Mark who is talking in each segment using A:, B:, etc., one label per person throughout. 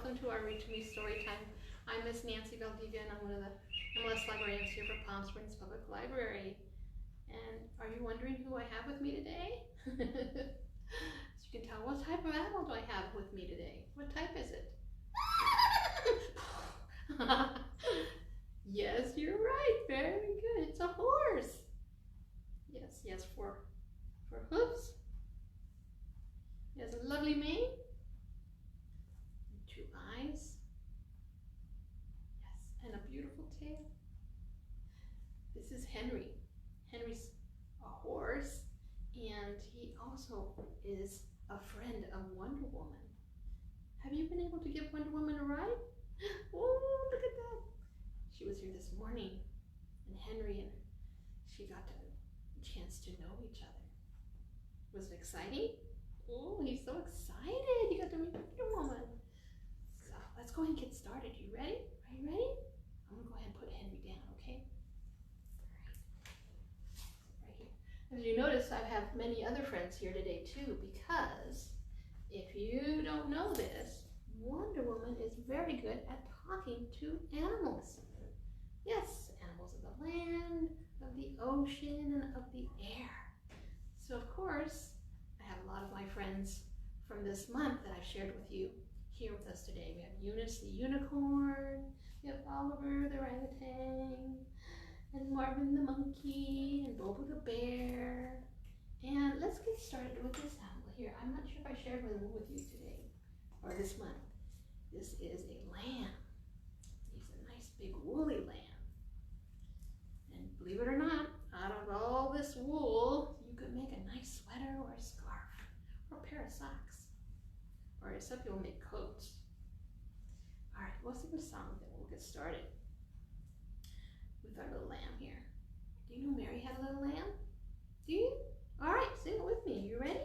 A: welcome to our Read to Me story time. I'm Miss Nancy Valdivia, and I'm one of the MLS librarians here for Palm Springs Public Library. And are you wondering who I have with me today? As you can tell, what type of animal do I have with me today? What type is it? Yes, you're right. Very good. It's a horse. Yes, he has four hooves. He has a lovely mane. And 2 eyes. Yes, and a beautiful tail. This is Henry. Henry's a horse, and he also is a friend of Wonder Woman. Have you been able to give Wonder Woman a ride? Oh, look at that. She was here this morning, and Henry and she got a chance to know each other. Was it exciting? Oh, he's so excited. He got to meet Wonder Woman. So let's go ahead and get started. You ready? Are you ready? I'm going to go ahead and put Henry down, okay? All right. Right here. As you notice, I have many other friends here today too, because if you don't know this, Wonder Woman is very good at talking to animals. Yes, animals of the land, of the ocean, and of the air. So of course, I have a lot of my friends from this month that I've shared with you here with us today. We have Eunice the unicorn, we have Oliver the orangutan, and Marvin the monkey, and Bobo the bear. And let's get started with this animal here. I'm not sure if I shared one with you today, or this month. This is a lamb. He's a nice big woolly lamb. And believe it or not, out of all this wool, you could make a nice sweater or a scarf or a pair of socks. Or some people make coats. All right, we'll sing a song, then we'll get started with our little lamb here. Do you know Mary had a little lamb? Do you? All right, sing it with me. You ready?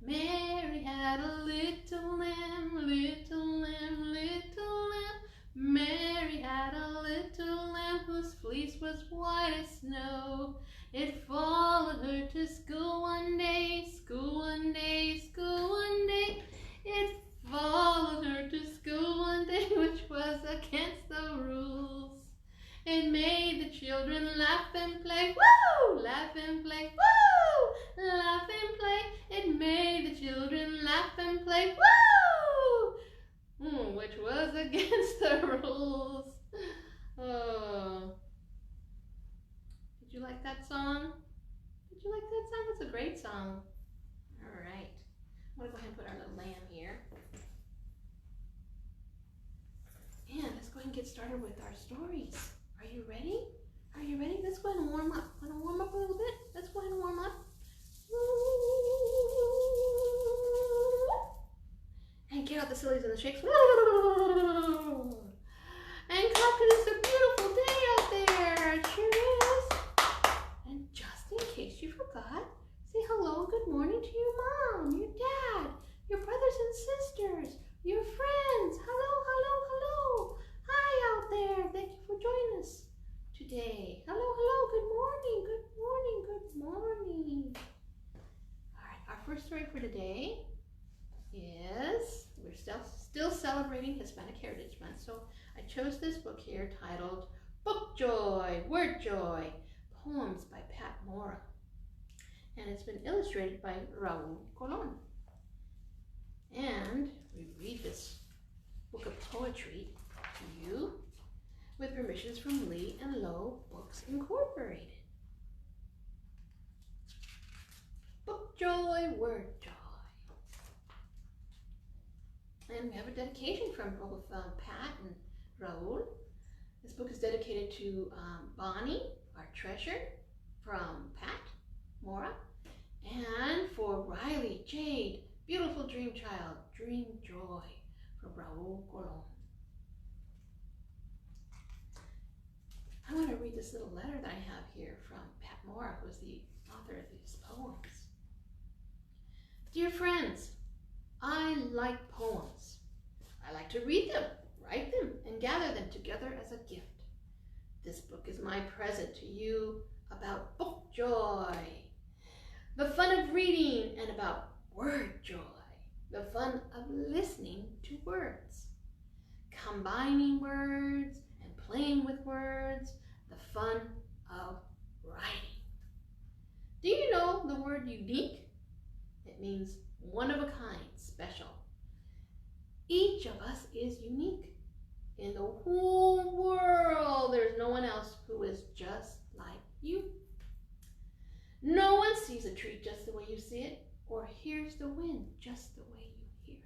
A: Mary had a little lamb, little lamb, little lamb. Mary had a little lamb whose fleece was white as snow. It followed her to school one day, school one day, school one day. It followed her to school one day, which was against the rules. It made the children laugh and play, woo! Laugh and play, woo! Laugh and play. It made the children laugh and play, woo! Which was against the rules. Oh. Did you like that song? Did you like that song? It's a great song. All right. I'm going to go ahead and put our little lamb here. And let's go ahead and get started with our stories. Are you ready? Are you ready? Let's go ahead and warm up. Want to warm up a little bit? Let's go ahead and warm up. And get out the sillies and the shakes. And clap, because it's a beautiful day out there. It sure is. And just in case you forgot, say hello and good morning to your mom, your dad, your brothers and sisters, your friends. Hello, hello, hello. Hi out there. Thank you for joining us today. Hello, hello. Good morning. Good morning. Good morning. All right. Our first story for today is, we're still celebrating Hispanic Heritage Month. So I chose this book here titled Book Joy, Word Joy, Poems by Pat Mora. And it's been illustrated by Raul Colon. And we read this book of poetry to you with permissions from Lee and Low Books Incorporated. Book Joy, Word Joy. And we have a dedication from both Pat and Raul. This book is dedicated to Bonnie, our treasure, from Pat Mora, and for Riley Jade, beautiful dream child, Dream Joy, from Raul Colon. I want to read this little letter that I have here from Pat Mora, who is the author of these poems. Dear friends, I like poems. I like to read them, write them, and gather them together as a gift. This book is my present to you about book joy, the fun of reading, and about word joy, the fun of listening to words. combining words and playing with words, the fun of writing. Do you know the word unique? It means one of a kind, special. Each of us is unique. In the whole world, there's no one else who is just like you. No one sees a tree just the way you see it, or hears the wind just the way you hear it.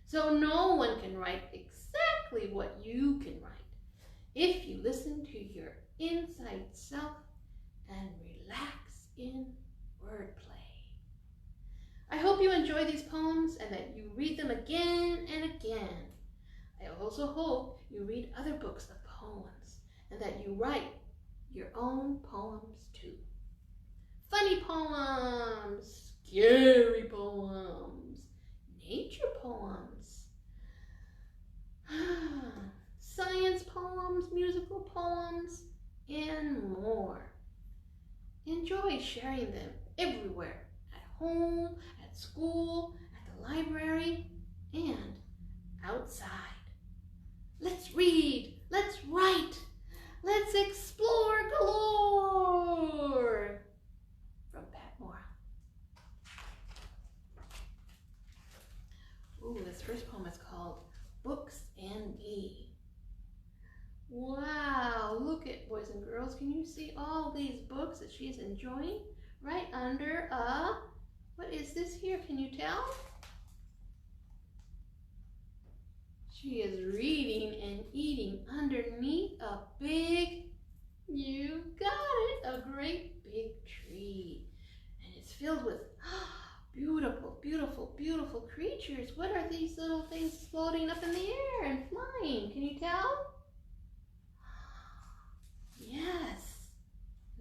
A: So no one can write exactly what you can write if you listen to your inside self and relax in wordplay. I hope you enjoy these poems and that you read them again and again. I also hope you read other books of poems and that you write your own poems too. Funny poems, scary poems, nature poems, science poems, musical poems, and more. Enjoy sharing them everywhere, at home, at school, at the library, and outside. Let's read, let's write, let's explore galore. From Mora. Ooh, this first poem is called Books and Me. Wow, look at boys and girls. Can you see all these books that she's enjoying? Right under what is this here? Can you tell? She is reading and eating underneath a big, you got it, a great big tree. And it's filled with beautiful, beautiful, beautiful creatures. What are these little things floating up in the air and flying? Can you tell? Yes.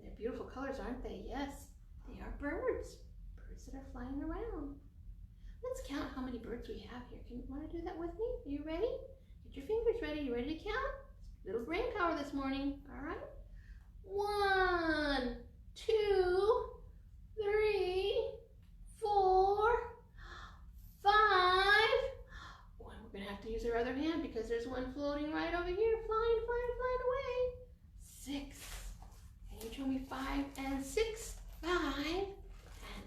A: They're beautiful colors, aren't they? Yes, they are birds. Birds that are flying around. Let's count how many birds we have here. Can you want to do that with me? Are you ready? Get your fingers ready. You ready to count? Little brain power this morning. All right. 1, 2, 3, 4, 5. Oh, and we're going to have to use our other hand because there's one floating right over here, flying, flying, flying away. 6. Can you show me 5 and 6? 5 and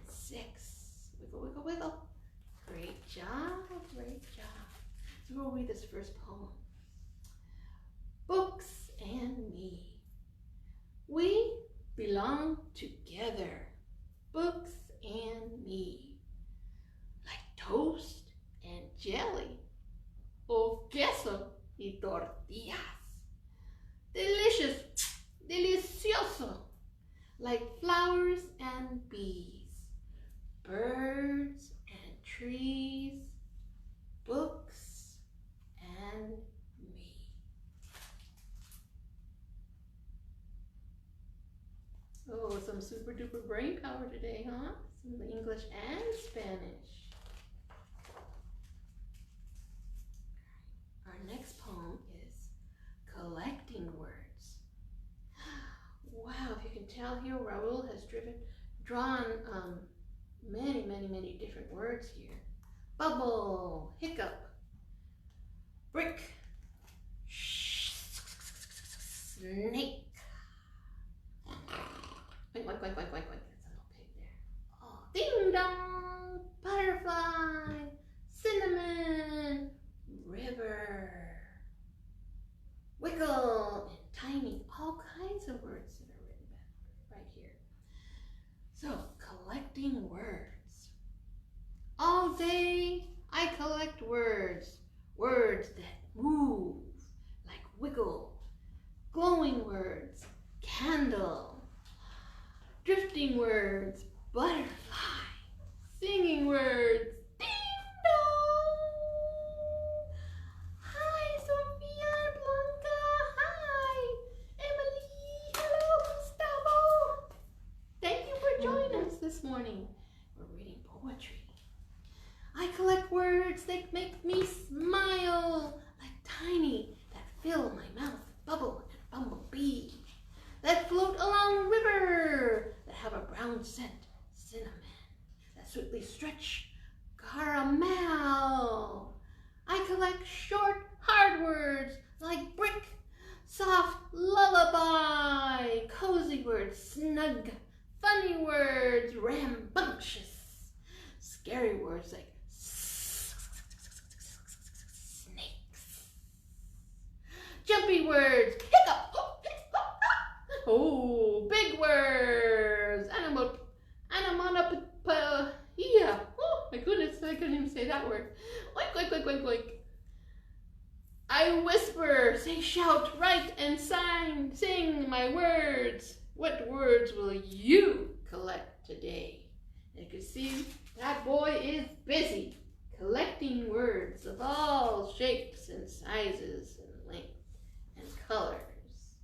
A: 6. Wiggle, wiggle, wiggle. Great job, great job. So we'll read this first poem. Books and me. We belong together. Books and me. Like toast and jelly. O queso y tortillas. Delicious, delicioso. Like flowers and bees. Birds and trees, books and me. Oh, some super duper brain power today, huh? Some English and Spanish. Our next poem is Collecting Words. Wow, if you can tell here, Raul has drawn many, many, many different words here. Bubble, hiccup, brick, snake. Wait, that's a little pig there. Oh, ding dong, butterfly, cinnamon, river, wiggle, and tiny. All kinds of words that are written back right here. So, collecting words. All day I collect words. Words that move, like wiggle. Glowing words, candle. Drifting words, butterfly. Singing words, ding dong. Hi, Sophia, Blanca. Hi, Emily. Hello, Gustavo. Thank you for joining us this morning. We're reading poetry. I collect words that make me smile, like tiny, that fill my mouth, bubble and bumblebee, that float along a river, that have a brown scent, cinnamon, that sweetly stretch, caramel. I collect short, hard words like brick, soft lullaby, cozy words, snug, funny words, rambunctious, scary words like snakes, jumpy words, hiccup, oh, big words, onomatopoeia. Oh my goodness, I couldn't even say that word. Oink, oink, oink, oink, oink. I whisper, say, shout, write, and sing my words. What words will you collect today? And you can see that boy is busy collecting words of all shapes and sizes and length and colors.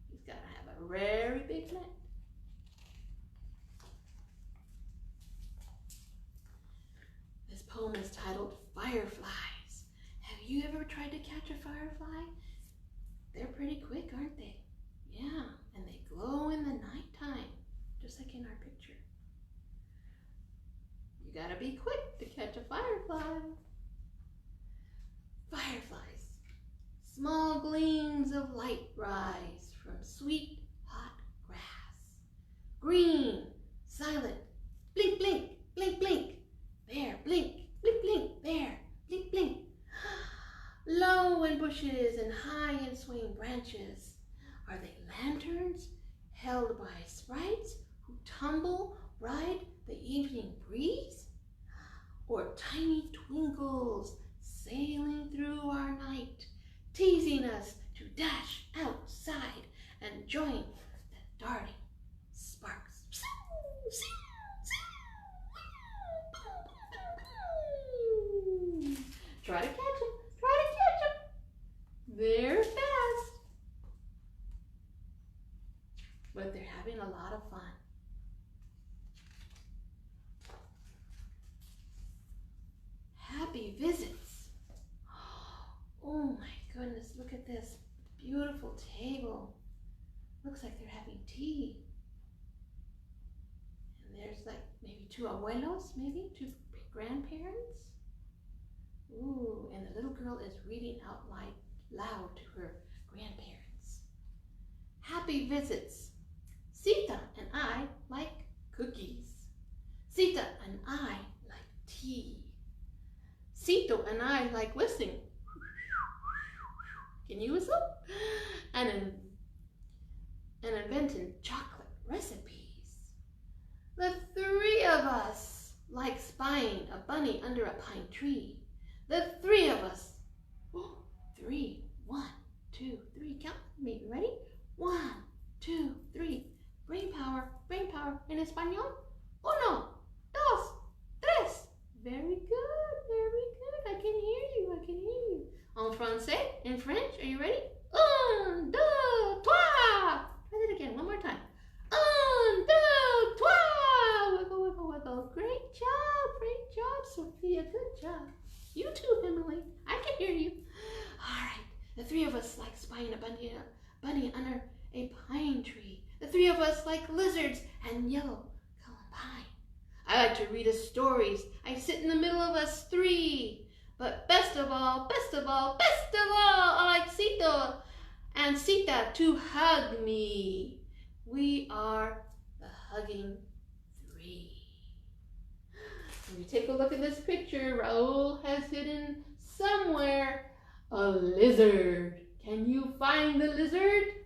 A: He's got to have a very big net. This poem is titled Fireflies. Have you ever tried to catch a firefly? They're pretty quick, aren't they? Yeah, and they glow in the nighttime, just like in our picture. You gotta be quick to catch a firefly. Fireflies. Small gleams of light rise from sweet, hot grass. Green, silent, blink, blink, blink, blink. There, blink, blink, blink, there, blink, blink. Low in bushes and high in swaying branches. Are they lanterns held by sprites who tumble, ride the evening breeze? Or tiny twinkles sailing through our night, teasing us to dash outside and join the darting sparks? Try to catch them. Try to catch them. They're fast. But they're having a lot of fun. Happy visits. Oh my goodness, look at this beautiful table. Looks like they're having tea. And there's like maybe two abuelos, maybe two grandparents. Ooh, and the little girl is reading out loud to her grandparents. Happy visits. Sita and I like cookies. Sita and I like tea. Sito and I like whistling. Can you whistle? And inventing chocolate recipes. The three of us like spying a bunny under a pine tree. The three of us. Oh, 3. 1, 2, 3. Count with me. Ready? 1, 2, 3. Brain power in Español. 1, 2, 3. Very good, very good. I can hear you, I can hear you. En français, in French, are you ready? 1, 2, 3. Try that again, one more time. 1, 2, 3. Wiggle, wiggle, wiggle. Great job, Sophia. Good job. You too, Emily. I can hear you. All right, the three of us like spying a bunny under a pine tree. The three of us like lizards and yellow columbine. I like to read us stories. I sit in the middle of us three. But best of all, I like Sito and Sita to hug me. We are the hugging three. When you take a look at this picture, Raul has hidden somewhere a lizard. Can you find the lizard?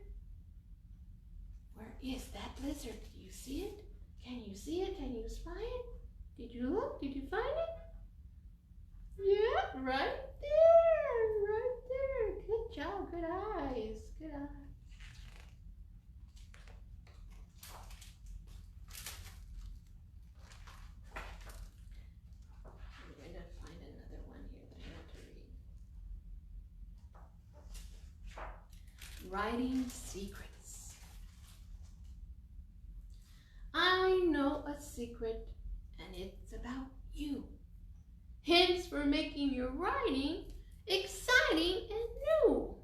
A: Where is that lizard? Do you see it? Can you see it? Can you spy it? Did you look? Did you find it? Yeah, right there. Good job, good eyes, good eyes. I'm going to find another one here that I want to read. Writing secrets. I know a secret, and it's about you. Hints for making your writing exciting and new.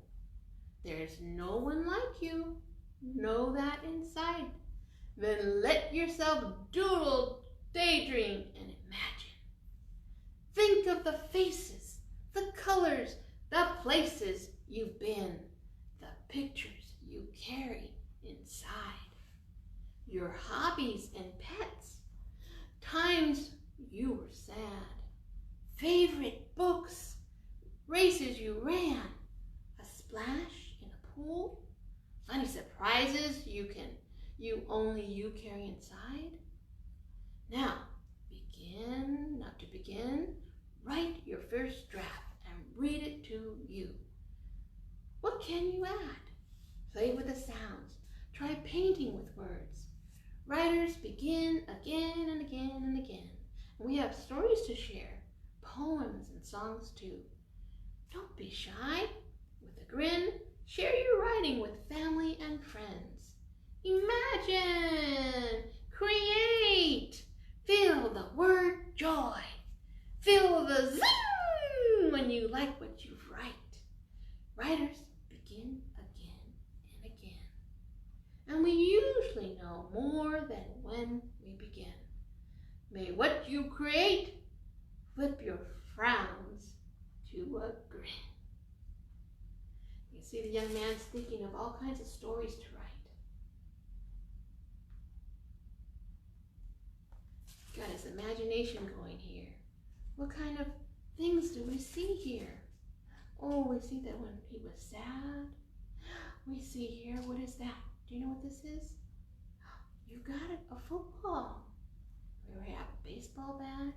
A: There's no one like you. Know that inside. Then let yourself doodle, daydream, and imagine. Think of the faces the colors, the places you've been, the pictures you carry inside, your hobbies and pets, times you were sad, favorite books, races you ran, a splash in a pool, funny surprises only you carry inside. Now, to begin, write your first draft and read it to you. What can you add? Play with the sounds. Try painting with words. Writers begin again and again and again. And we have stories to share, poems and songs too. Don't be shy. With a grin, share your writing with family and friends. Imagine, create, feel the word joy. Feel the zing when you like what you write. Writers begin again and again. And we usually know more than when we begin. May what you create flip your frowns to a grin. You see the young man's thinking of all kinds of stories to write. Got his imagination going here. What kind of things do we see here? Oh, we see that when he was sad. We see here, what is that? Do you know what this is? You got it, a football. We have a baseball bat.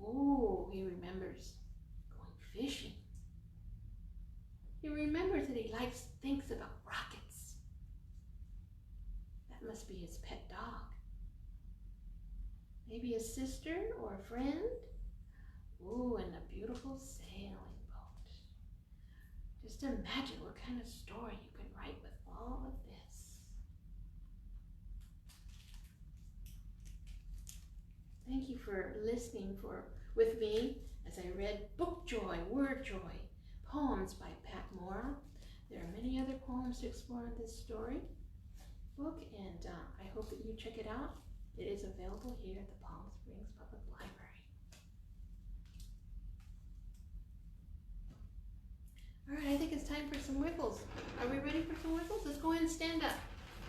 A: Oh, he remembers going fishing. He remembers that he thinks about rockets. That must be his pet dog. Maybe a sister or a friend. Ooh, and a beautiful sailing boat. Just imagine what kind of story you can write with all of this. Thank you for listening with me as I read Book Joy, Word Joy, poems by Mora. There are many other poems to explore in this story book, and I hope that you check it out. It is available here at the Palm Springs Public Library. All right, I think it's time for some wiggles. Are we ready for some wiggles? Let's go ahead and stand up.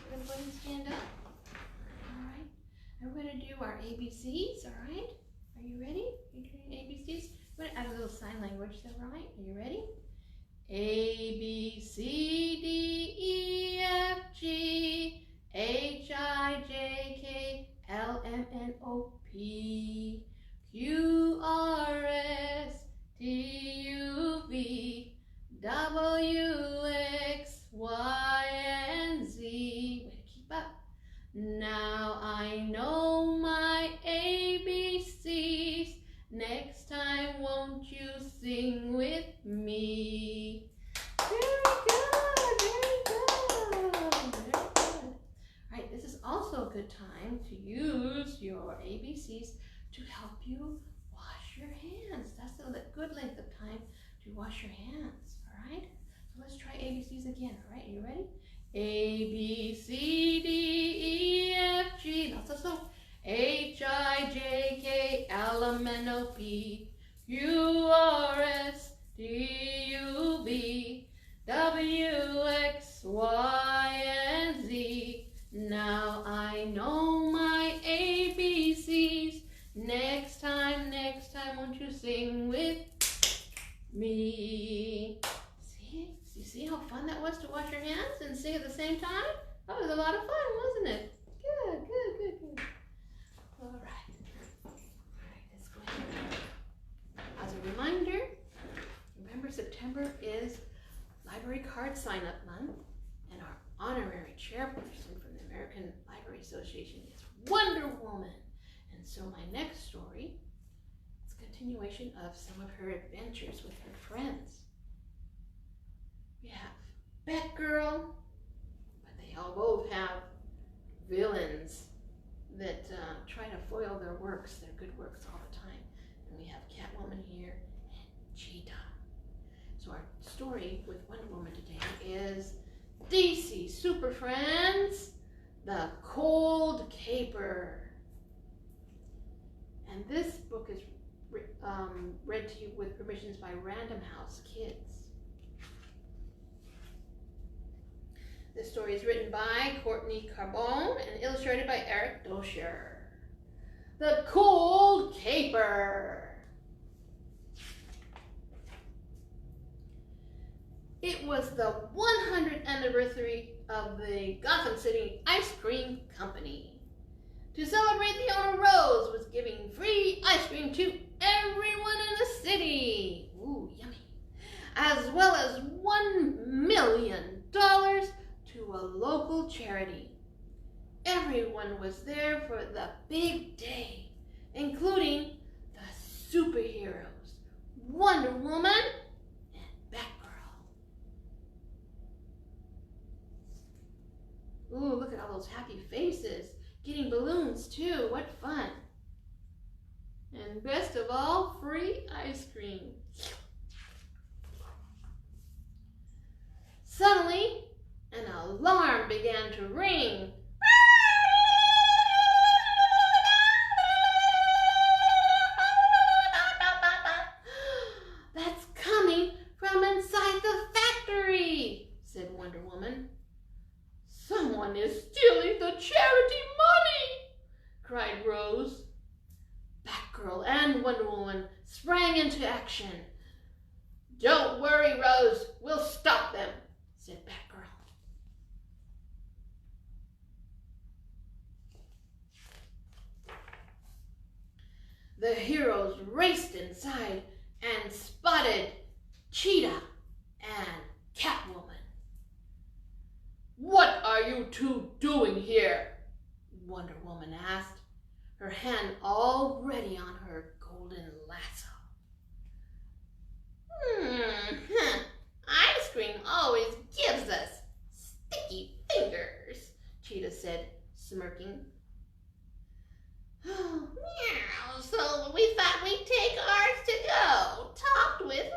A: We're going to go ahead and stand up. All right. And we're going to do our ABCs, all right? Are you ready? You're doing ABCs? I'm going to add a little sign language, is that right? Are you ready? A, B, C, D, E, F, G, H, I, J, K, L, M, N, O, P, Q, R, S, T, U, V, W, X, Y, and Z. Way to keep up. Now I know my ABCs. Next time, won't you sing with me? Very good, very good, very good. All right, this is also a good time to use your ABCs to help you wash your hands. That's a good length of time to wash your hands, all right? So let's try ABCs again, all right? Are you ready? A, B, C, D, E, F, G. Lots of songs. H, I, J, K, L, M, N, O, P, Q, R, S, T, U, V, W, X, Y, and Z. Now I know my ABCs. Next time, won't you sing with me? You see how fun that was to wash your hands and sing at the same time? That was a lot of fun, wasn't it? Good, good, good, good. All right, let's go ahead. As a reminder, remember September is Library Card Sign-Up Month, and our honorary chairperson from the American Library Association is Wonder Woman. And so my next story is a continuation of some of her adventures with her friends. We have Batgirl, but they all both have villains that try to foil their works, their good works all the time. And we have Catwoman here and Cheetah. So our story with Wonder Woman today is DC Super Friends, The Cold Caper. And this book is read to you with permissions by Random House Kids. This story is written by Courtney Carbone and illustrated by Eric Dosher. The Cold Caper. It was the 100th anniversary of the Gotham City Ice Cream Company. To celebrate, the owner Rose was giving free ice cream to everyone in the city. Ooh, yummy. As well as $1 million to a local charity. Everyone was there for the big day, including the superheroes, Wonder Woman and Batgirl. Ooh, look at all those happy faces. Getting balloons too, what fun. And best of all, free ice cream. Suddenly, an alarm began to ring. That's coming from inside the factory, said Wonder Woman. Someone is stealing the charity money, cried Rose. Batgirl and Wonder Woman sprang into action. Don't worry, Rose, we'll stop them, said Batgirl. The heroes raced inside and spotted Cheetah and Catwoman. What are you two doing here? Wonder Woman asked, her hand already on her golden lasso. Ice cream always gives us sticky fingers, Cheetah said, smirking. Oh, meow, so we thought we'd take ours to go. Topped with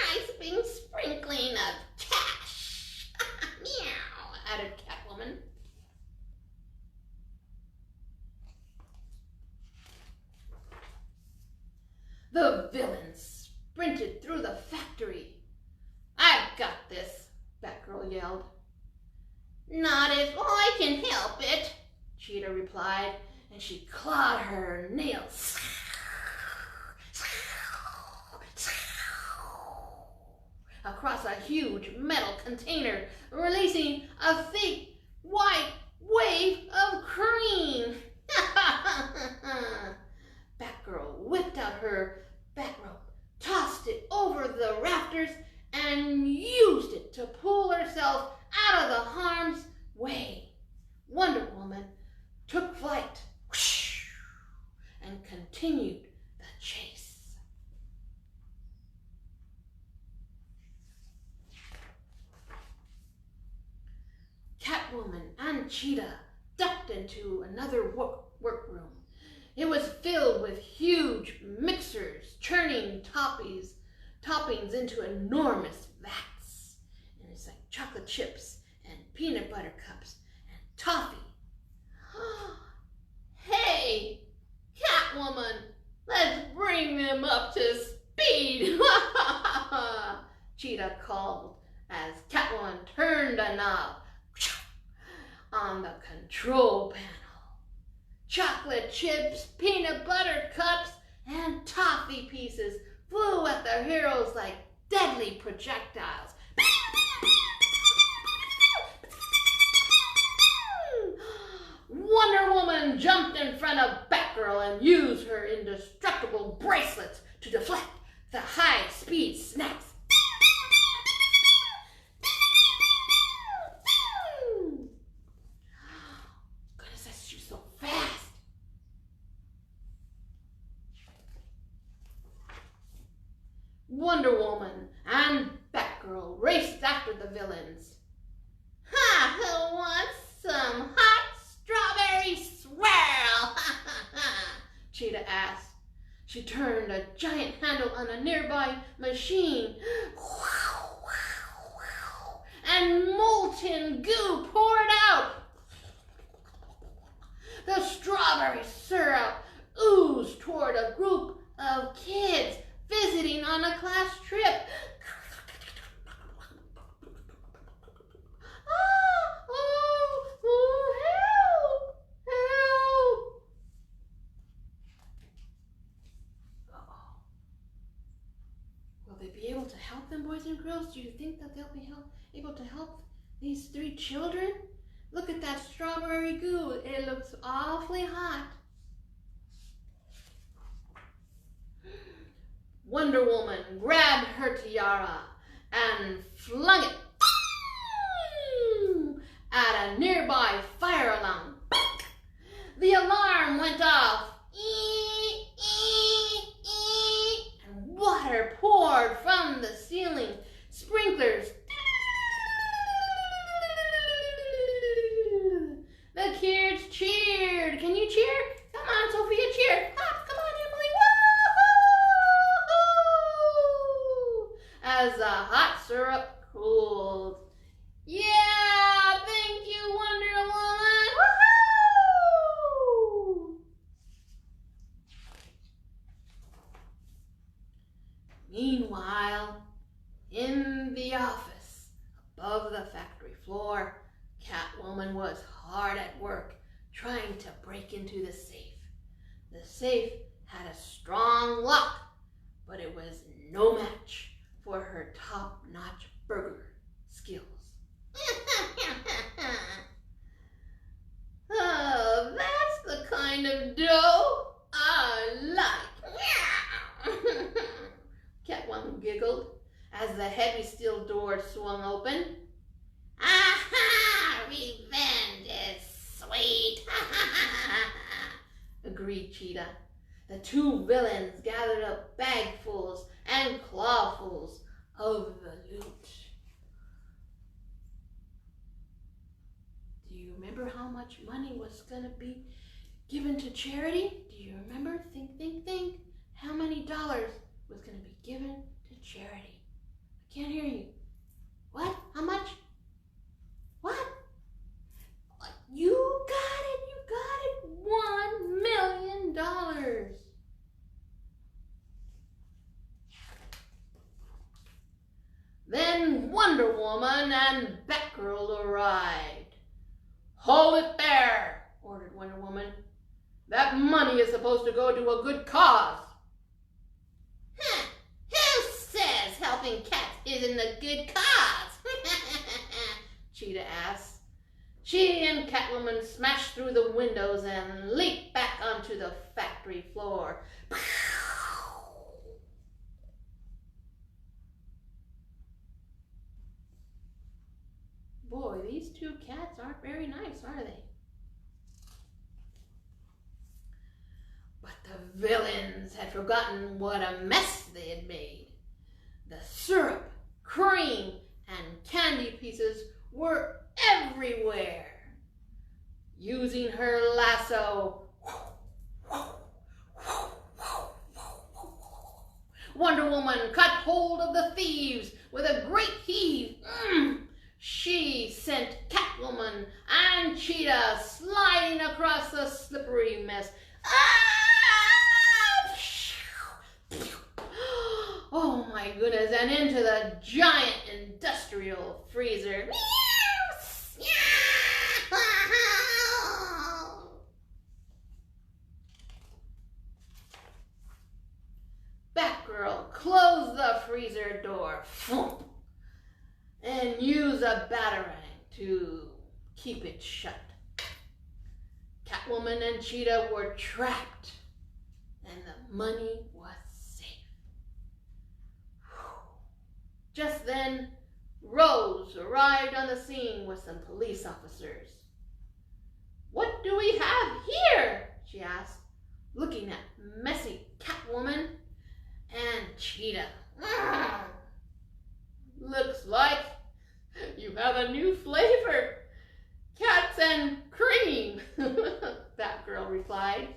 A: nice big sprinkling of cash. Meow, added Catwoman. The villains sprinted through the factory. I've got this, Batgirl yelled. Not if I can help it, Cheetah replied, and she clawed her nails across a huge metal container, releasing a thick white wave of cream. Batgirl whipped out her batrobe, tossed it over the rafters, and used it to pull herself out of the harm's way. Wonder Woman took flight and continued the chase. Catwoman and Cheetah ducked into another workroom. It was filled with huge mixers, churning toppings into enormous vats. And it's like chocolate chips and peanut butter cups and toffee. Hey, Catwoman, let's bring them up to speed, Cheetah called as Catwoman turned a knob on the control panel. Chocolate chips, peanut butter cups, and toffee pieces flew at the heroes like deadly projectiles. Wonder Woman jumped in front of Batgirl and used her indestructible bracelets to deflect the high-speed snaps. Goodness, that's just so fast. Wonder Woman and Batgirl raced after the villains. Ha! Who wants some hot strawberry swirl? Cheetah asked. She turned a giant handle on a nearby machine, and molten goo poured out. The strawberry syrup oozed toward a group of kids. girls, do you think that they'll be able to help these 3 children? Look at that strawberry goo. It looks awfully hot. Wonder Woman grabbed her tiara and flung it at a nearby fire alarm. The alarm went off, and water poured from the ceiling. Sprinklers. The kids cheered. Can you cheer? Come on, Sophia, cheer. Come on, Emily. Woo! As the hot syrup cooled. Yeah, thank you, Wonder Woman. Woohoo! Meanwhile, in the office above the factory floor, Catwoman was hard at work trying to break into the safe. The safe had a strong lock, but it was no match for her top-notch burglar skills. Oh, that's the kind of dough I like. Catwoman giggled as the heavy steel door swung open. Aha! Revenge is sweet! Agreed Cheetah. The 2 villains gathered up bagfuls and clawfuls of the loot. Do you remember how much money was going to be given to charity? Do you remember? Think. How many dollars was going to be given to charity? I can't hear you. What? How much? What? You got it. $1 million. Then Wonder Woman and Batgirl arrived. Hold it there, ordered Wonder Woman. That money is supposed to go to a good cause. Who says helping cats isn't a good cause? Cheetah asked. She and Catwoman smashed through the windows and leaped back onto the factory floor. Boy, these 2 cats aren't very nice, are they? But the villains had forgotten what a mess they had made. The syrup, cream, and candy pieces were everywhere. Using her lasso, Wonder Woman caught hold of the thieves with a great heave. She sent Catwoman and Cheetah sliding across the slippery mess. Oh my goodness, and into the giant industrial freezer. Batgirl closed the freezer door and used a batarang to keep it shut. Catwoman and Cheetah were trapped, and the money was safe. Just then, Rose arrived on the scene with some police officers. "What do we have here?" she asked, looking at messy Catwoman and Cheetah. "Looks like you have a new flavor. Cats and cream," Batgirl replied.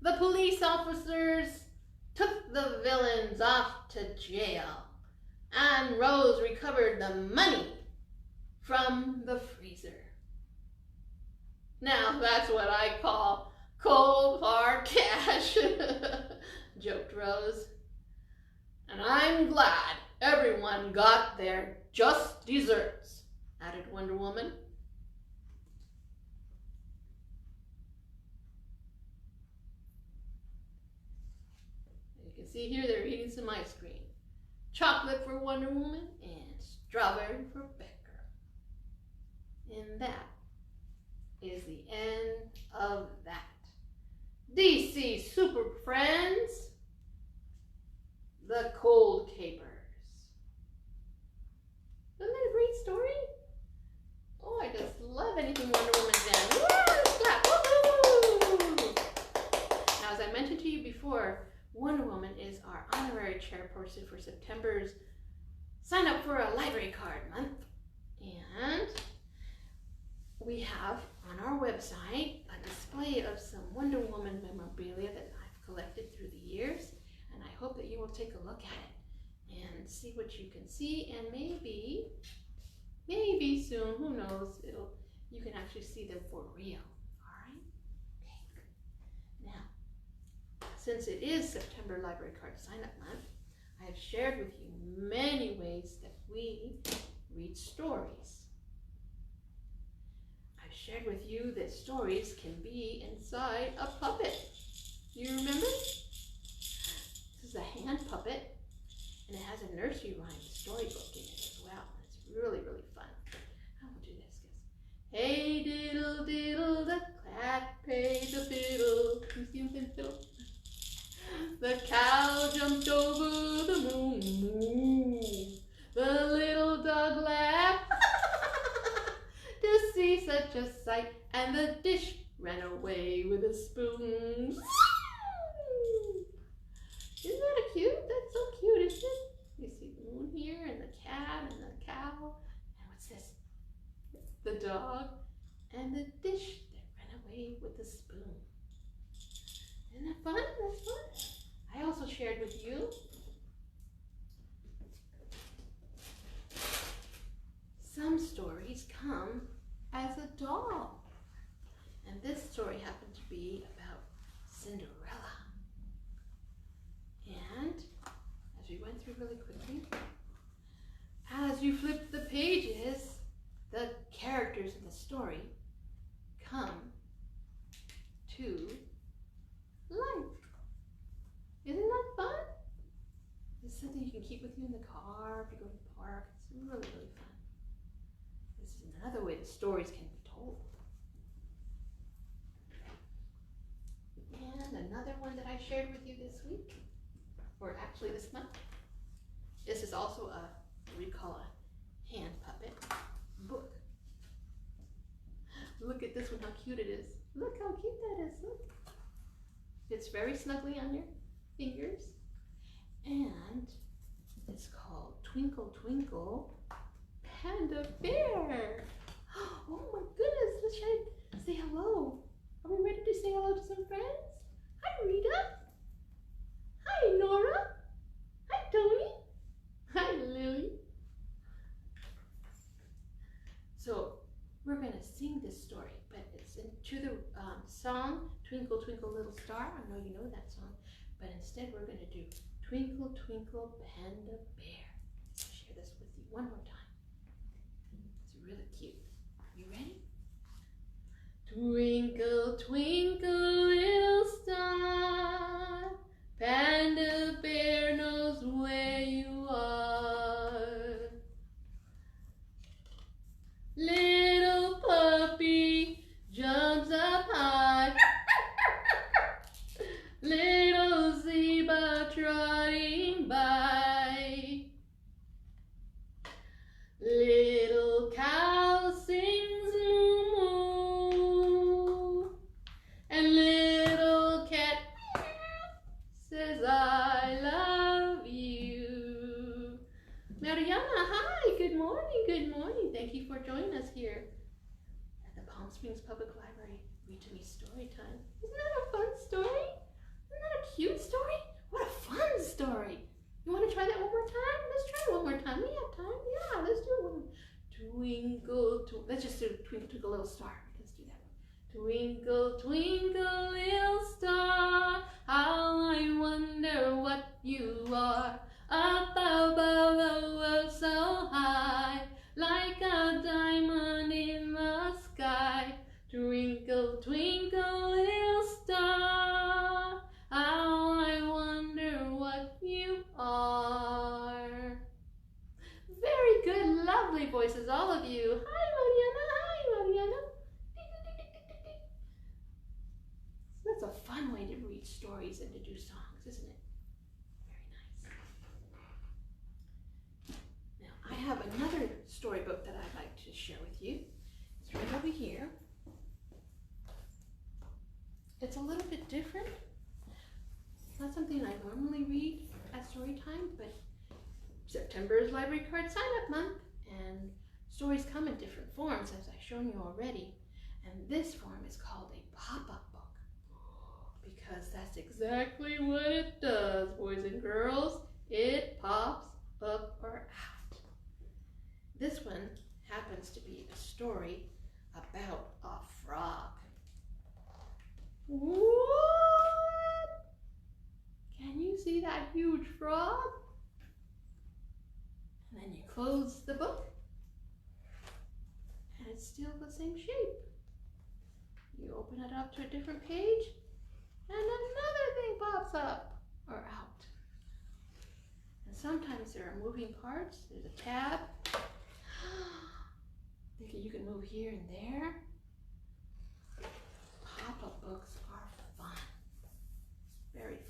A: The police officers took the villains off to jail, and Rose recovered the money from the freezer. "Now that's what I call cold hard cash," joked Rose. "And I'm glad everyone got their just desserts," added Wonder Woman. see here they're eating some ice cream. Chocolate for Wonder Woman and strawberry for Batgirl. And that is the end of that. DC Super Friends, The Cold Capers. Isn't that a great story? Oh, I just love anything Wonder Woman's in. Woo! Let's clap. Woo-hoo! Now, as I mentioned to you before, Wonder Woman is our honorary chairperson for September's Sign Up for a Library Card Month. And we have on our website a display of some Wonder Woman memorabilia that I've collected through the years. And I hope that you will take a look at it and see what you can see, and maybe soon, who knows, you can actually see them for real. All right? Okay. Now, since it is September Library Card Sign-Up Month, I have shared with you many ways that we read stories. I've shared with you that stories can be inside a puppet. Do you remember? This is a hand puppet, and it has a nursery rhyme storybook in it as well. It's really, really fun. I will do this, guys. Hey diddle diddle, the cat played the fiddle. You see him fiddle? The cow jumped over the moon. Moo. The little dog laughed to see such a sight, and the dish ran away with a spoon. Isn't that cute? That's so cute, isn't it? You see the moon here, and the cat, and the cow, and what's this? The dog, and the dish that ran away with the spoon. Isn't that fun? That's fun. I also shared with you some stories come as a doll. And this story happened to be about Cinderella. And as we went through really quickly, as you flip the pages, the characters in the story come to life. Isn't that fun? It's something you can keep with you in the car if you go to the park. It's really, really fun. This is another way that stories can be told. And another one that I shared with you this week, or actually this month. This is also what we call a hand puppet book. Look at this one, how cute it is. Look how cute that is, look. It's very snugly on your fingers. And it's called Twinkle, Twinkle, Panda Bear. Oh my goodness, let's say hello. Are we ready to say hello to some friends? Hi, Rita. Hi, Nora. Hi, Tony. Hi, Lily. So we're going to sing this story, but it's to the song Twinkle, Twinkle, Little Star. I know you know that song, but instead we're going to do Twinkle, Twinkle, Panda Bear. I'll share this with you one more time. It's really cute. You ready? Twinkle, twinkle, little star, Panda Bear knows where you are. Little puppy jumps up high, little zebra trotting by, little cow sings moo moo, and little cat says I love you. Mariana, hi, good morning, good morning. Thank you for joining us here at the Palm Springs Public Library. Read to me story time. Isn't that a fun story? Isn't that a cute story? What a fun story. You want to try that one more time? Let's try it one more time. We have time. Yeah, let's do it one more. Twinkle, twinkle. Let's just do Twinkle, Twinkle, Little Star. Let's do that one. Twinkle, twinkle, little star, how I wonder what you are. Up above the world so high, like a diamond in the sky. Twinkle, twinkle, little star, how I wonder what smiley voices, all of you. Hi, Mariana. Hi, Mariana. So that's a fun way to read stories and to do songs, isn't it? Very nice. Now, I have another storybook that I'd like to share with you. It's right over here. It's a little bit different. It's not something I normally read at story time, but September is Library Card Sign-Up Month, and stories come in different forms, as I've shown you already. And this form is called a pop-up book, because that's exactly what it does, boys and girls. It pops up or out. This one happens to be a story about a frog. What? Can you see that huge frog? And then you close the book, and it's still the same shape. You open it up to a different page, and another thing pops up or out. And sometimes there are moving parts. There's a tab. You can move here and there. Pop-up books are fun. Very fun.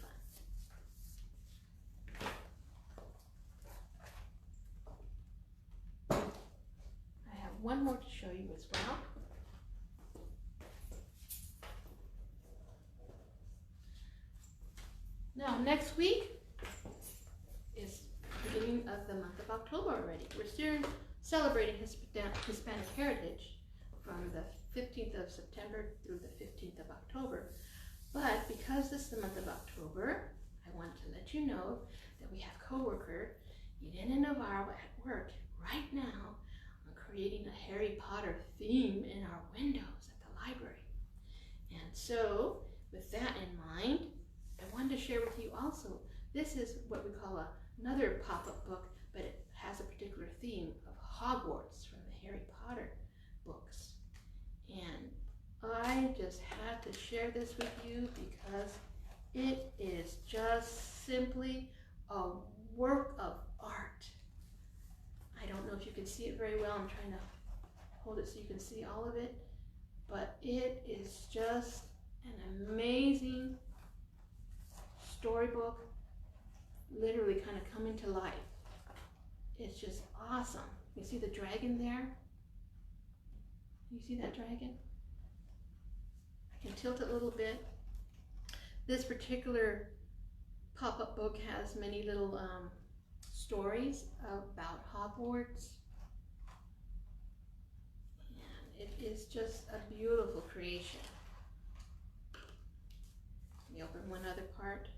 A: I have one more to show you as well. Now, next week is the beginning of the month of October already. We're still celebrating Hispanic heritage from the 15th of September through the 15th of October. But because this is the month of October, I want to let you know that we have coworker Irene Navarro at work right now on creating a Harry Potter theme in our windows at the library. And so, with that in mind, I wanted to share with you also, this is what we call another pop-up book, but it has a particular theme of Hogwarts from the Harry Potter books. And I just had to share this with you because it is just simply a work of art. I don't know if you can see it very well. I'm trying to hold it so you can see all of it, but it is just an amazing storybook, literally kind of coming to life. It's just awesome. You see the dragon there? You see that dragon? I can tilt it a little bit. This particular pop-up book has many little stories about Hogwarts. And it is just a beautiful creation. Let me open one other part.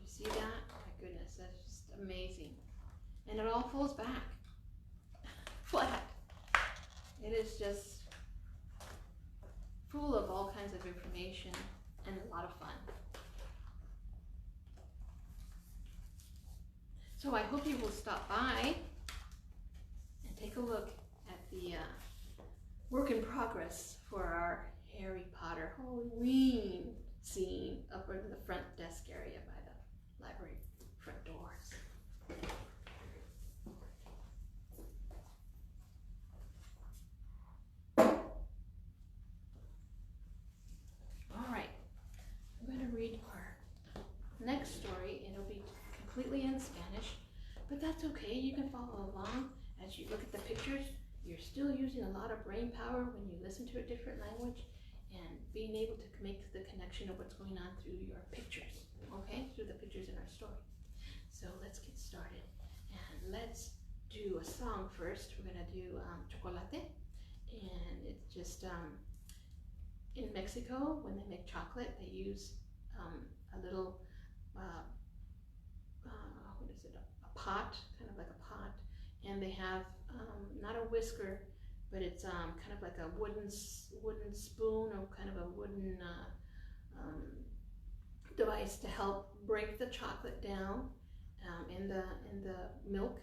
A: You see that? Oh my goodness, that's just amazing. And it all folds back flat. It is just full of all kinds of information and a lot of fun. So I hope you will stop by and take a look at the work in progress for our Harry Potter Halloween scene up in the front desk area by the library front doors. All right, I'm going to read our next story. It'll be completely in Spanish, but that's okay. You can follow along as you look at the pictures. You're still using a lot of brain power when you listen to a different language and being able to make the connection of what's going on through your pictures, okay? Through the pictures in our story. So let's get started. And let's do a song first. We're gonna do Chocolate. And it's just, in Mexico, when they make chocolate, they use a little, what is it, a pot, kind of like a pot. And they have not a whisker, but it's kind of like a wooden spoon or kind of a wooden device to help break the chocolate down in the milk,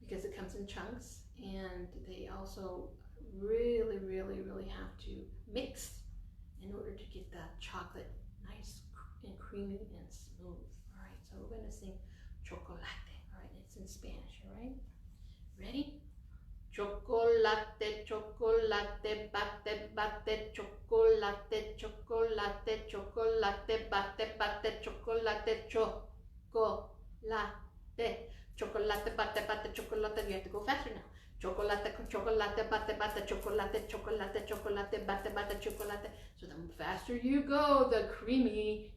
A: because it comes in chunks. And they also really have to mix in order to get the chocolate nice and creamy and smooth. All right, so we're going to sing chocolate. All right, it's in Spanish, all right? Ready? Chocolate, chocolate, bate, bate, chocolate, chocolate, chocolate, bate, bate, chocolate, chocolate, chocolate, bate, bate, chocolate. You have to go faster now. Chocolate, chocolate, bate, bate, chocolate, chocolate, chocolate, bate, bate, chocolate. So the faster you go, the creamy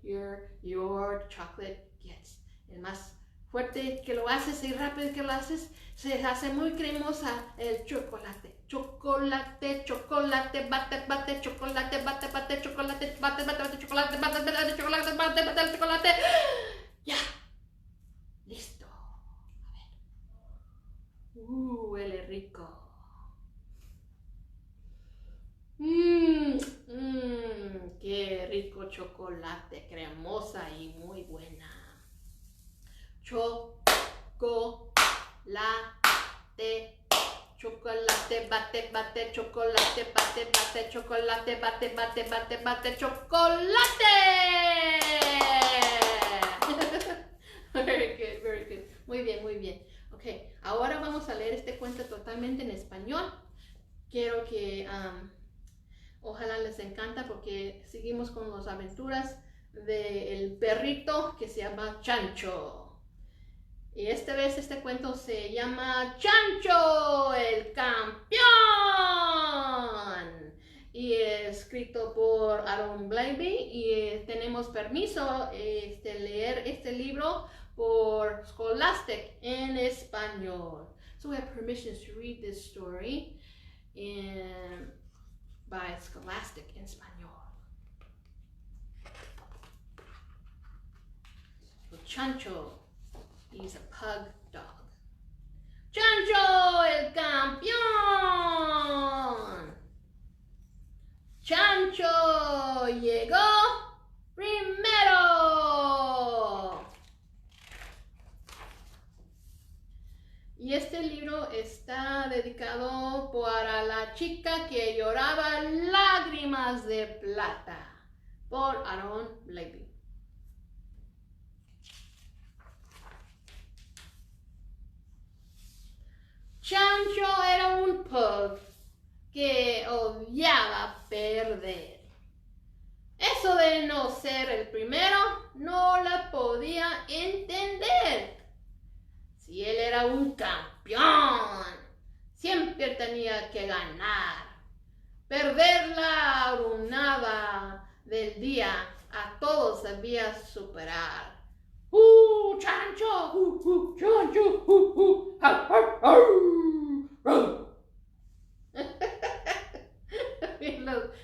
A: your chocolate gets. El más fuerte que lo haces y rápido que lo haces, se hace muy cremosa el chocolate. Chocolate, chocolate, bate, bate, chocolate, bate, bate, chocolate, bate, bate, bate, chocolate, bate, bate, chocolate, bate, bate, chocolate. Ya. Listo. A ver. Huele rico. Qué rico chocolate, cremosa y muy buena. Chocolate, chocolate, bate, bate, chocolate, bate, bate, chocolate, bate, bate, bate, bate, chocolate. Very good, very good. Muy bien, muy bien. Ok, ahora vamos a leer este cuento totalmente en español. Quiero que, ojalá les encanta porque seguimos con las aventuras del perrito que se llama Chancho. Y esta vez este cuento se llama Chanco, el campeón. Y es escrito por Blabey y tenemos permiso de leer este libro por Scholastic en español. So we have permission to read this story by Scholastic en español. So Chancho. He's a pug dog. Chancho, el campeón. Chancho llegó primero. Y este libro está dedicado para la chica que lloraba lágrimas de plata, por Blabey. Chancho era un pug que odiaba perder. Eso de no ser el primero no la podía entender. Si él era un campeón, siempre tenía que ganar. Perder la arruinaba del día, a todos debía superar. Chancho, Chancho,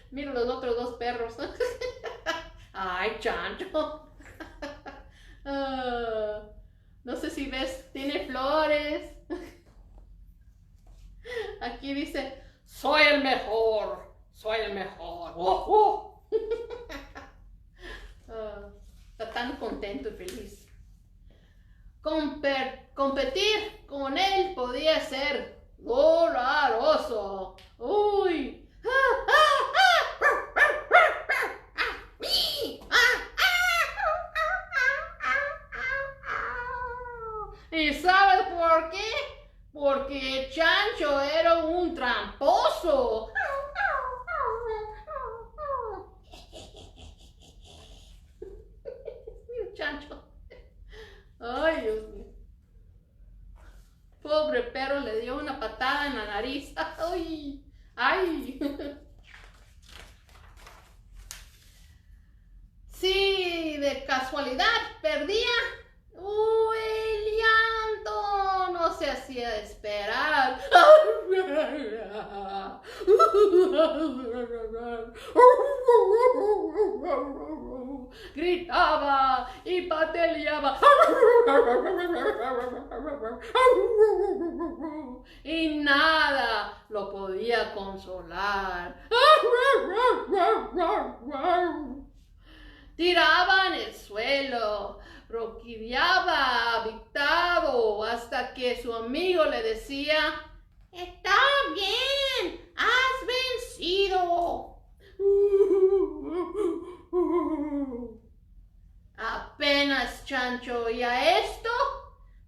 A: Mira los otros dos perros. Ay, Chancho. No sé si ves, tiene flores. Aquí dice, soy el mejor, soy el mejor. Está tan contento y feliz. Competir con él podía ser doloroso. Uy. ¿Y sabes por qué? Porque Chancho era un tramposo. Chancho. Ay, Dios mío. Pobre perro, le dio una patada en la nariz. Ay, ay. Si de casualidad perdía, el llanto no se hacía esperar. Gritaba y pataleaba y nada lo podía consolar. Tiraba en el suelo, roqueaba habitado hasta que su amigo le decía: "Está bien, has vencido". apenas Chancho oía esto,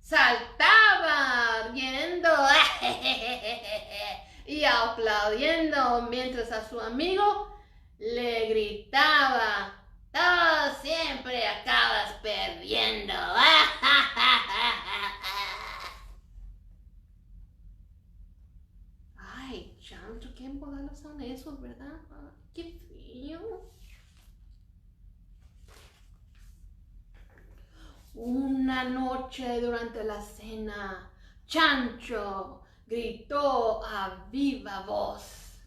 A: saltaba riendo y aplaudiendo mientras a su amigo le gritaba: "Tú siempre acabas perdiendo". Ay, Chancho, qué modelos son esos, ¿verdad? Ay, qué feo. Una noche durante la cena, Chancho gritó a viva voz: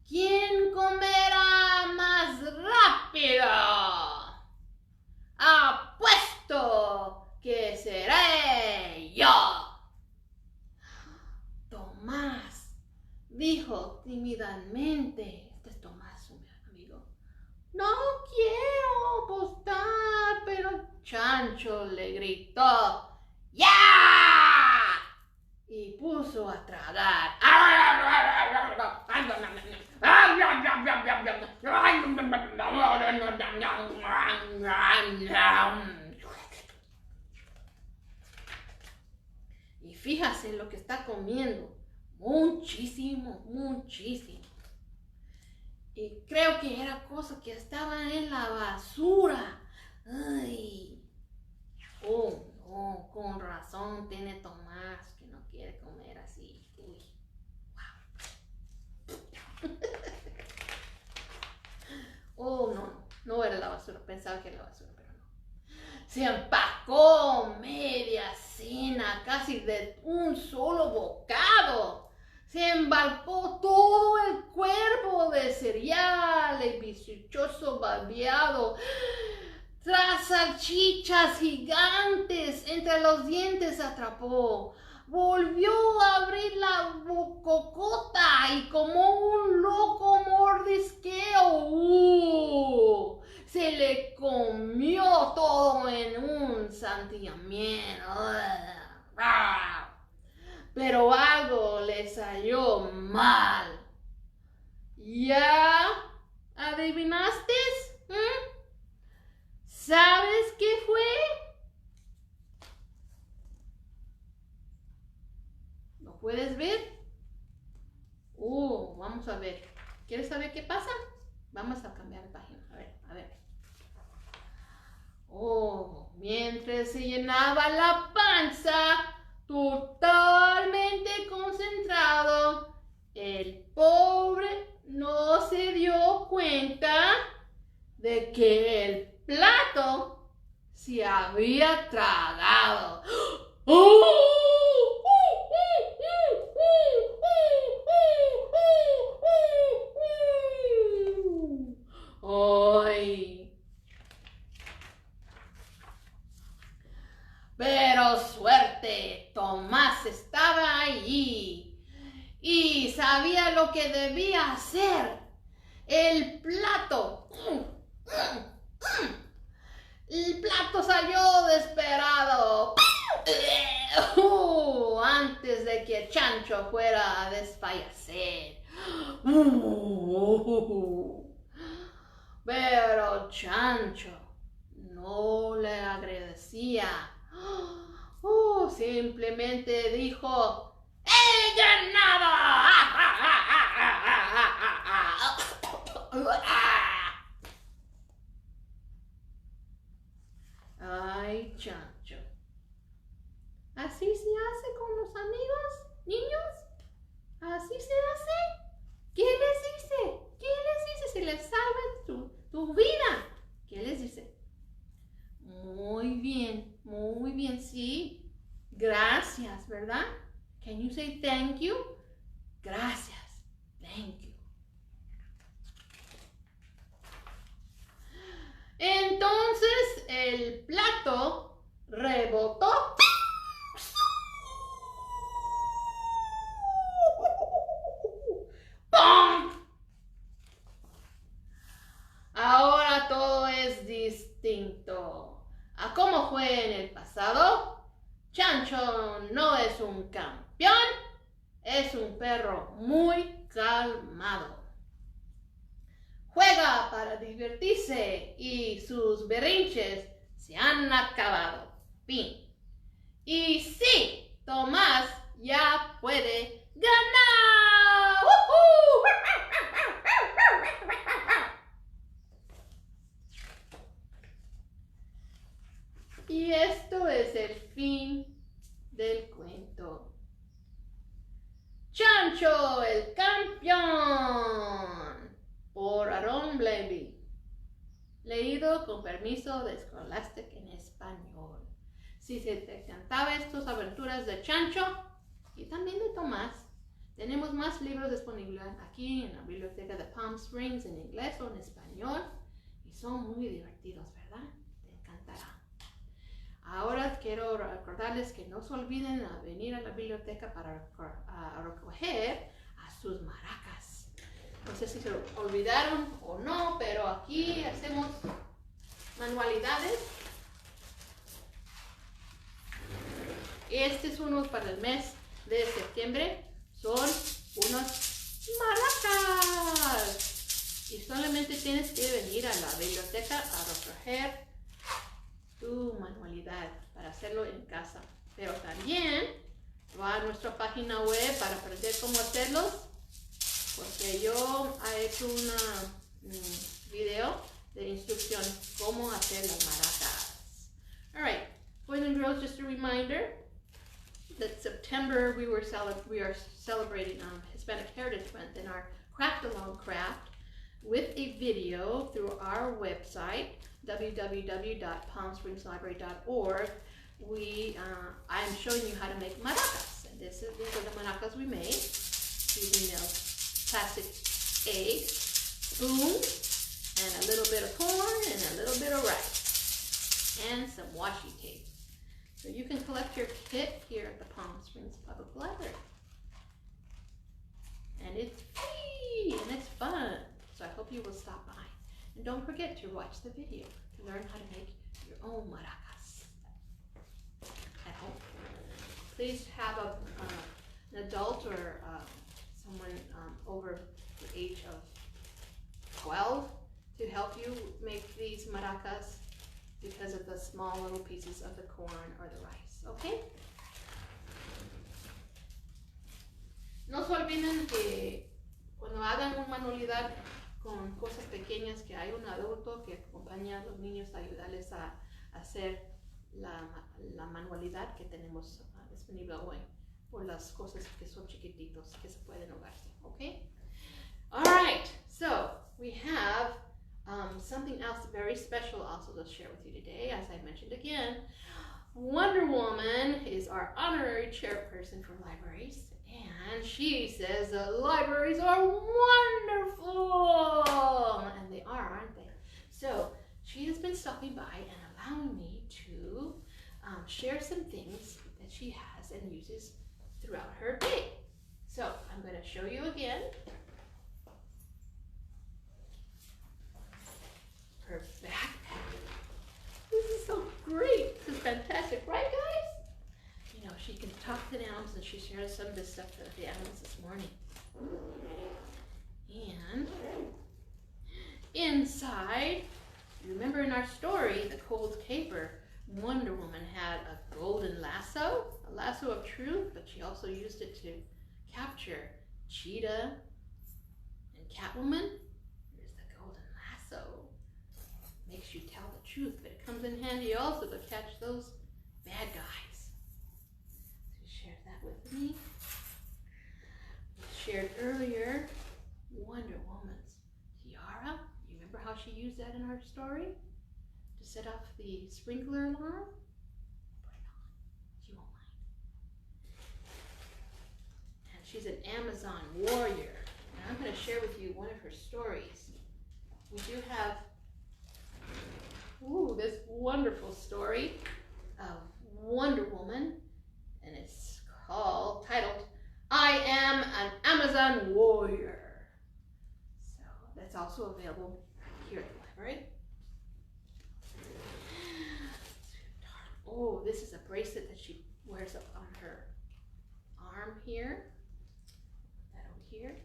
A: "¿Quién comerá más rápido? Apuesto que seré yo". Tomás dijo tímidamente, este es Tomás, su amigo: "No quiero apostar", pero Chancho le gritó: "¡Ya!" y puso a tragar. Y fíjate lo que está comiendo. Muchísimo, muchísimo. Y creo que era cosa que estaba en la basura. Ay. Oh, no, con razón tiene Tomás que no quiere comer así. Uy. Wow. Oh, no era la basura. Pensaba que era la basura, pero no. Se empacó media cena, casi de un solo bocado. Se embarcó todo el cuerpo de cereal y bizcochoso babeado. Tras salchichas gigantes entre los dientes atrapó. Volvió a abrir la bococota y como un loco mordisqueo. Se le comió todo en un santiamén. Pero algo le salió mal. ¿Ya adivinaste? ¿Sabes qué fue? ¿Lo puedes ver? Vamos a ver. ¿Quieres saber qué pasa? Vamos a cambiar de página. A ver. Mientras se llenaba la panza, totalmente concentrado, el pobre no se dio cuenta de que el plato se había tragado. ¡Ay! Pero suerte, Tomás estaba allí y sabía lo que debía hacer. El plato salió desesperado antes de que Chancho fuera a desfallecer. Pero Chancho no le agradecía. Simplemente dijo: "¡He ganado!" Ay, Chancho. ¿Así se hace con los amigos, niños? ¿Así se hace? ¿Qué les dice? ¿Qué les dice? Se les salva tu vida. ¿Qué les dice? Muy bien, sí. Gracias, ¿verdad? Can you say thank you? Gracias. Thank you. Entonces el plato rebotó ¡pum! Ahora todo es distinto a cómo fue en el pasado. Chancho no es un campeón, es un perro muy calmado. Juega para divertirse y sus berrinches se han acabado. Fin. Y sí, Tomás ya puede ganar. ¡Woohoo! Y esto es el fin del cuento. Chancho, el campeón, por Blabey. Leído con permiso de Scholastic en español. Si se te encantaban estas aventuras de Chancho y también de Tomás, tenemos más libros disponibles aquí en la biblioteca de Palm Springs en inglés o en español y son muy divertidos, ¿verdad? Te encantará. Ahora quiero recordarles que no se olviden de venir a la biblioteca para recoger a sus maracas. No sé si se olvidaron o no, pero aquí hacemos manualidades. Este es uno para el mes de septiembre. Son unas maracas. Y solamente tienes que venir a la biblioteca a recoger tu manualidad para hacerlo en casa. Pero también va a nuestra página web para aprender cómo hacerlos, porque yo he hecho un video de instrucción cómo hacer las maracas. Alright, boys and girls, just a reminder that September we are celebrating Hispanic Heritage Month in our Craft Along Craft with a video through our website www.palmspringslibrary.org. I'm showing you how to make maracas, and these are the maracas we made using those plastic eggs, spoons, and a little bit of corn and a little bit of rice and some washi tape. So you can collect your kit here at the Palm Springs Public Library, and it's free and it's fun. So I hope you will stop by. And don't forget to watch the video to learn how to make your own maracas at home. Please have an adult or someone over the age of 12 to help you make these maracas because of the small little pieces of the corn or the rice, okay? No se olviden que cuando hagan una manualidad con cosas pequeñas, que hay un adulto que acompaña a los niños a ayudarles a hacer la manualidad que tenemos disponible hoy, por las cosas que son chiquititos que se pueden ahogarse, okay? All right, so we have something else very special also to share with you today. As I mentioned again, Wonder Woman is our honorary chairperson for libraries, and she says the libraries are wonderful, and they are, aren't they? So she has been stopping by and allowing me to share some things that she has and uses throughout her day. So I'm going to show you again her backpack. This is so great. This is fantastic, right, guys? You know, she can talk to the animals, and she shared some of this stuff to the animals this morning. And inside, remember in our story, The Cold Caper, Wonder Woman had a golden lasso, a lasso of truth, but she also used it to capture Cheetah and Catwoman. Here's the golden lasso. Makes you tell the truth, but it comes in handy also to catch those bad guys. So share that with me. We shared earlier Wonder Woman's tiara. You remember how she used that in her story? To set off the sprinkler alarm? Put it on. She won't mind. And she's an Amazon warrior. And I'm going to share with you one of her stories. We do have this wonderful story of Wonder Woman, and it's titled, I Am an Amazon Warrior. So that's also available here at the library. Oh, this is a bracelet that she wears up on her arm here. Put that over here.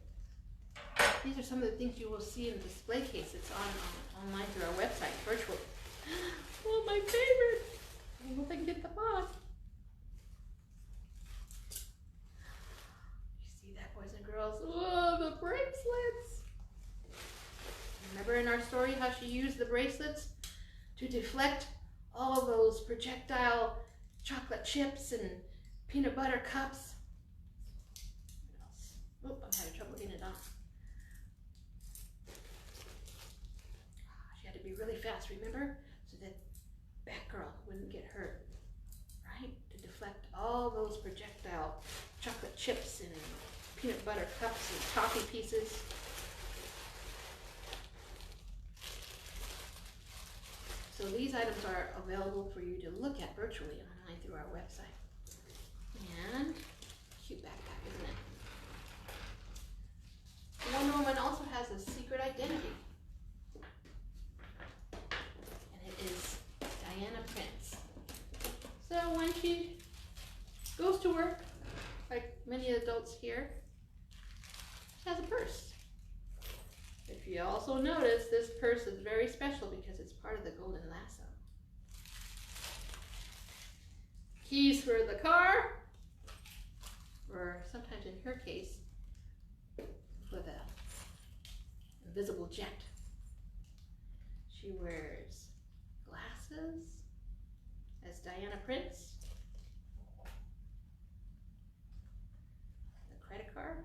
A: These are some of the things you will see in the display case. It's online through our website, virtually. Oh, my favorite. bracelets to deflect all of those projectile chocolate chips and peanut butter cups. What else? Oh, I'm having trouble getting it off. She had to be really fast, remember? So that Batgirl wouldn't get hurt, right? To deflect all those projectile chocolate chips and peanut butter cups and toffee pieces. So these items are available for you to look at virtually online through our website. And cute backpack, isn't it? Wonder Woman also has a secret identity. And it is Diana Prince. So when she goes to work, like many adults here, she has a purse. If you also notice, this purse is very special because it's part of the golden lasso. Keys for the car, or sometimes in her case, for the invisible jet. She wears glasses as Diana Prince, the credit card,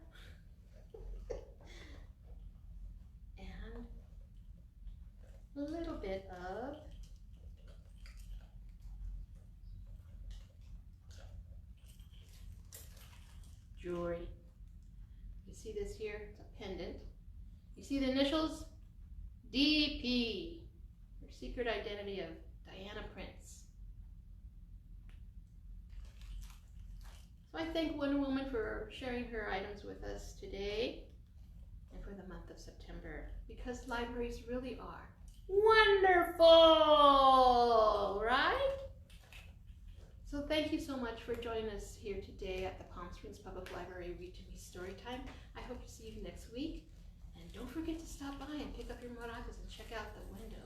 A: and a little bit of jewelry. You see this here? It's a pendant. You see the initials? DP, her secret identity of Diana Prince. So I thank Wonder Woman for sharing her items with us today and for the month of September, because libraries really are wonderful, right? So thank you so much for joining us here today at the Palm Springs Public Library Read to Me Storytime. I hope to see you next week. And don't forget to stop by and pick up your maracas and check out the window